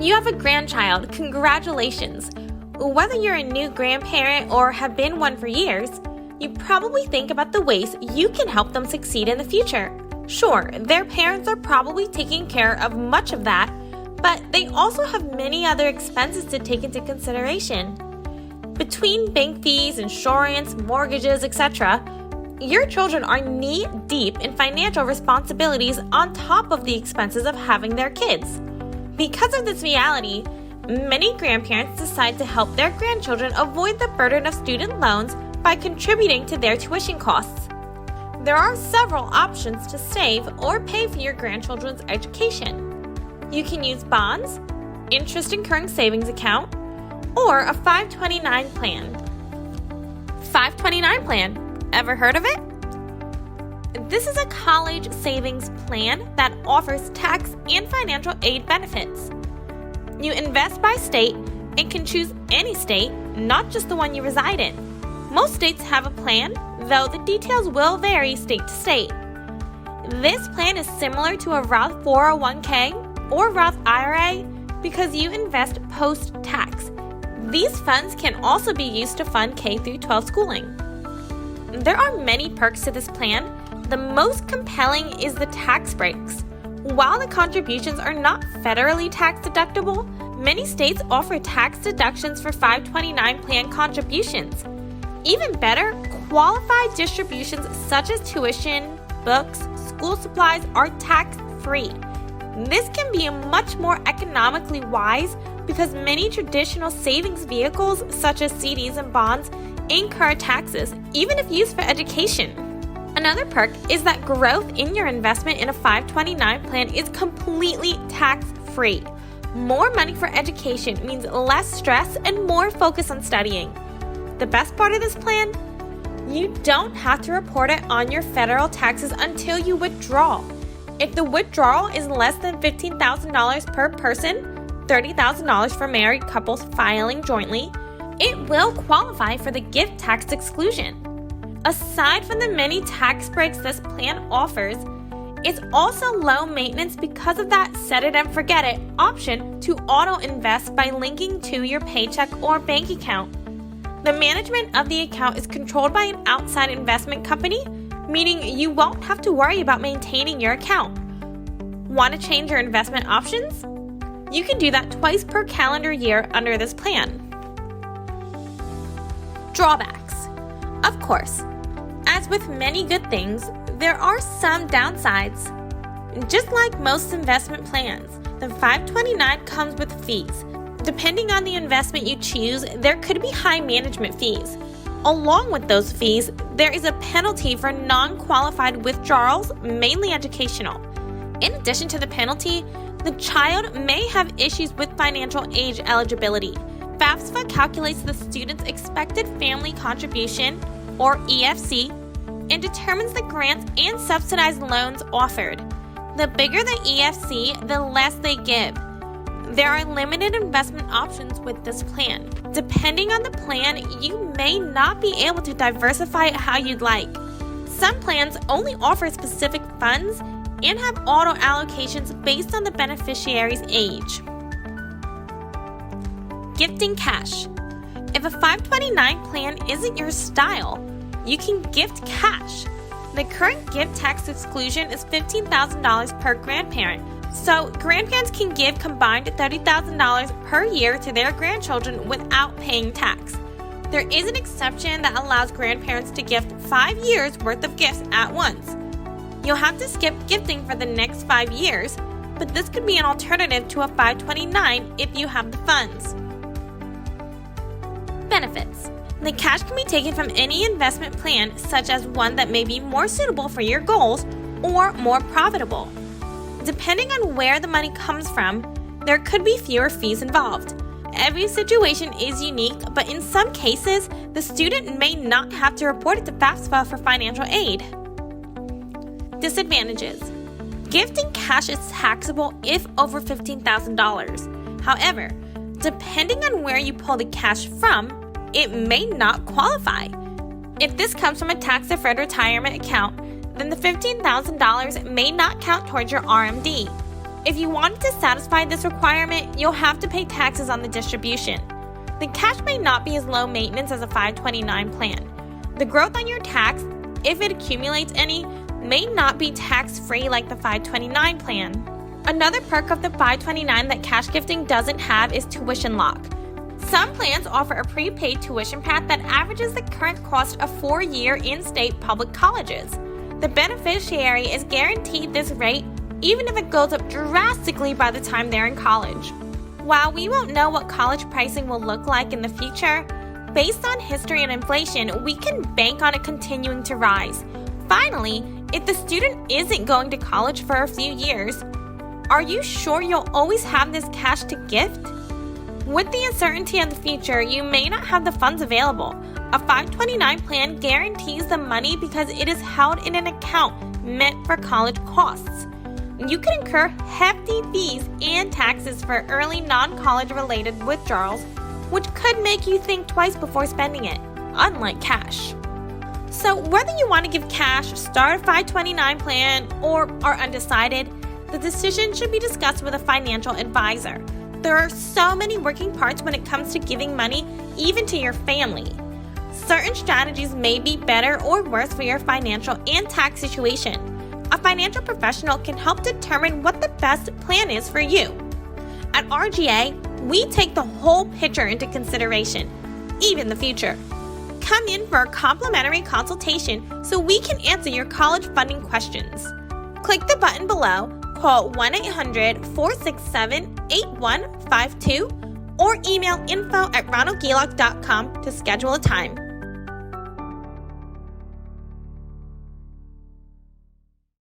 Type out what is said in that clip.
You have a grandchild. Congratulations! Whether you're a new grandparent or have been one for years, you probably think about the ways you can help them succeed in the future. Sure, their parents are probably taking care of much of that, but they also have many other expenses to take into consideration. Between bank fees, insurance, mortgages, etc., your children are knee-deep in financial responsibilities on top of the expenses of having their kids. Because of this reality, many grandparents decide to help their grandchildren avoid the burden of student loans by contributing to their tuition costs. There are several options to save or pay for your grandchildren's education. You can use bonds, interest incurring savings account, or a 529 plan. 529 plan, ever heard of it? This is a college savings plan that offers tax and financial aid benefits. You invest by state and can choose any state, not just the one you reside in. Most states have a plan, though the details will vary state to state. This plan is similar to a Roth 401k or Roth IRA because you invest post-tax. These funds can also be used to fund K-12 schooling. There are many perks to this plan. The most compelling is the tax breaks. While the contributions are not federally tax deductible, many states offer tax deductions for 529 plan contributions. Even better, qualified distributions such as tuition, books, school supplies are tax-free. This can be much more economically wise because many traditional savings vehicles such as CDs and bonds incur taxes, even if used for education. Another perk is that growth in your investment in a 529 plan is completely tax-free. More money for education means less stress and more focus on studying. The best part of this plan? You don't have to report it on your federal taxes until you withdraw. If the withdrawal is less than $15,000 per person, $30,000 for married couples filing jointly, it will qualify for the gift tax exclusion. Aside from the many tax breaks this plan offers, it's also low maintenance because of that set it and forget it option to auto-invest by linking to your paycheck or bank account. The management of the account is controlled by an outside investment company, meaning you won't have to worry about maintaining your account. Want to change your investment options? You can do that twice per calendar year under this plan. Drawbacks. Of course, as with many good things, there are some downsides. Just like most investment plans, the 529 comes with fees. Depending on the investment you choose, there could be high management fees. Along with those fees, there is a penalty for non-qualified withdrawals, mainly educational. In addition to the penalty, the child may have issues with financial age eligibility. FAFSA calculates the student's expected family contribution, or EFC, and determines the grants and subsidized loans offered. The bigger the EFC, the less they give. There are limited investment options with this plan. Depending on the plan, you may not be able to diversify it how you'd like. Some plans only offer specific funds and have auto allocations based on the beneficiary's age. Gifting cash. If a 529 plan isn't your style, you can gift cash. The current gift tax exclusion is $15,000 per grandparent, so grandparents can give combined $30,000 per year to their grandchildren without paying tax. There is an exception that allows grandparents to gift 5 years' worth of gifts at once. You'll have to skip gifting for the next 5 years, but this could be an alternative to a 529 if you have the funds. Benefits. The cash can be taken from any investment plan, such as one that may be more suitable for your goals or more profitable. Depending on where the money comes from, there could be fewer fees involved. Every situation is unique, but in some cases, the student may not have to report it to FAFSA for financial aid. Disadvantages. Gifting cash is taxable if over $15,000. However, depending on where you pull the cash from, it may not qualify. If this comes from a tax-deferred retirement account, then the $15,000 may not count towards your RMD. If you wanted to satisfy this requirement, you'll have to pay taxes on the distribution. The cash may not be as low maintenance as a 529 plan. The growth on your tax, if it accumulates any, may not be tax-free like the 529 plan. Another perk of the 529 that cash gifting doesn't have is tuition lock. Some plans offer a prepaid tuition path that averages the current cost of 4-year in-state public colleges. The beneficiary is guaranteed this rate even if it goes up drastically by the time they're in college. While we won't know what college pricing will look like in the future, based on history and inflation, we can bank on it continuing to rise. Finally, if the student isn't going to college for a few years, are you sure you'll always have this cash to gift? With the uncertainty of the future, you may not have the funds available. A 529 plan guarantees the money because it is held in an account meant for college costs. You can incur hefty fees and taxes for early non-college related withdrawals, which could make you think twice before spending it, unlike cash. So whether you want to give cash, start a 529 plan, or are undecided, the decision should be discussed with a financial advisor. There are so many working parts when it comes to giving money, even to your family. Certain strategies may be better or worse for your financial and tax situation. A financial professional can help determine what the best plan is for you. At RGA, we take the whole picture into consideration, even the future. Come in for a complimentary consultation so we can answer your college funding questions. Click the button below, call 1-800-467-8152, or email info@ronaldghillocke.com to schedule a time.